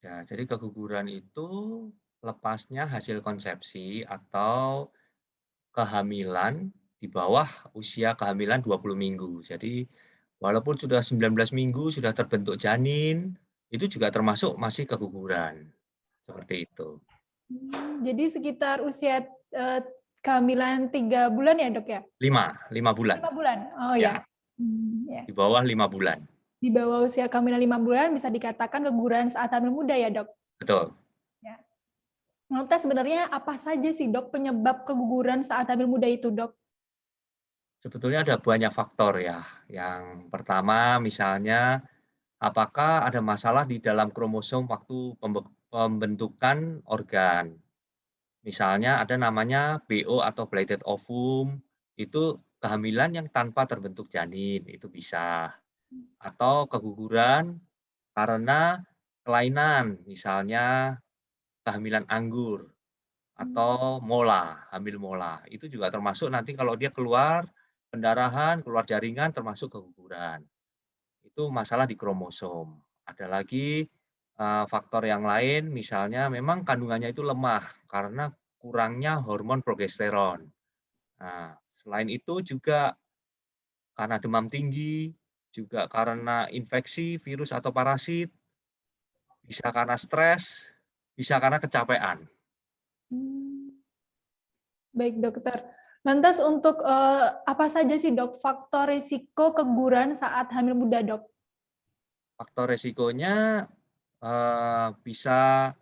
Ya, jadi keguguran itu lepasnya hasil konsepsi atau kehamilan di bawah usia kehamilan 20 minggu. Jadi, walaupun sudah 19 minggu sudah terbentuk janin, itu juga termasuk masih keguguran, seperti itu. Jadi sekitar usia, kehamilan 3 bulan ya, Dok, ya? 5 bulan, 5 bulan? Oh, ya. ya, Ya. di bawah 5 bulan, Di bawah usia kehamilan 5 bulan bisa dikatakan keguguran saat hamil muda ya, Dok? betul. Ya. Lantas sebenarnya apa saja sih, Dok, penyebab keguguran saat hamil muda itu, Dok? Sebetulnya ada banyak faktor ya. Yang pertama misalnya, apakah ada masalah di dalam kromosom waktu pembentukan organ. Misalnya ada namanya BO atau blighted ovum, itu kehamilan yang tanpa terbentuk janin, itu bisa. Atau keguguran karena kelainan, misalnya kehamilan anggur atau mola, hamil mola. Itu juga termasuk nanti kalau dia keluar pendarahan, keluar jaringan termasuk keguguran. Itu masalah di kromosom. Ada lagi, faktor yang lain misalnya memang kandungannya itu lemah karena kurangnya hormon progesteron. Nah, selain itu juga karena demam tinggi, juga karena infeksi virus atau parasit, bisa karena stres, bisa karena kecapean. Mmm. Baik, dokter. Lantas untuk, apa saja sih, Dok, faktor risiko keguguran saat hamil muda, Dok? Faktor resikonya, bisa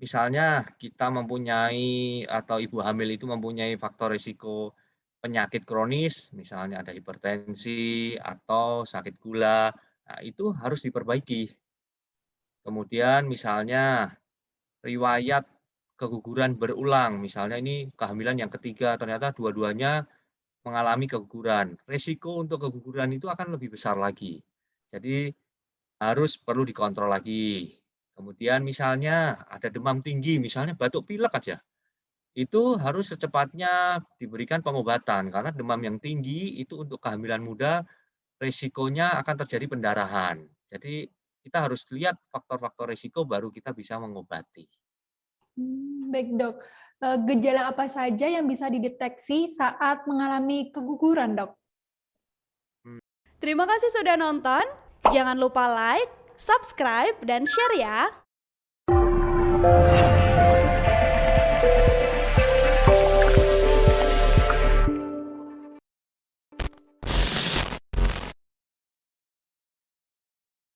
misalnya kita mempunyai atau ibu hamil itu mempunyai faktor risiko penyakit kronis, misalnya ada hipertensi atau sakit gula, nah itu harus diperbaiki. Kemudian misalnya riwayat keguguran berulang, misalnya ini kehamilan yang ketiga ternyata dua-duanya mengalami keguguran, resiko untuk keguguran itu akan lebih besar lagi. Jadi harus perlu dikontrol lagi. Kemudian misalnya ada demam tinggi, misalnya batuk pilek aja, itu harus secepatnya diberikan pengobatan karena demam yang tinggi itu untuk kehamilan muda resikonya akan terjadi pendarahan. Jadi kita harus lihat faktor-faktor resiko baru kita bisa mengobati. Baik, Dok. Gejala apa saja yang bisa dideteksi saat mengalami keguguran, Dok? Mmm. Terima kasih sudah nonton. Jangan lupa like, subscribe, dan share ya.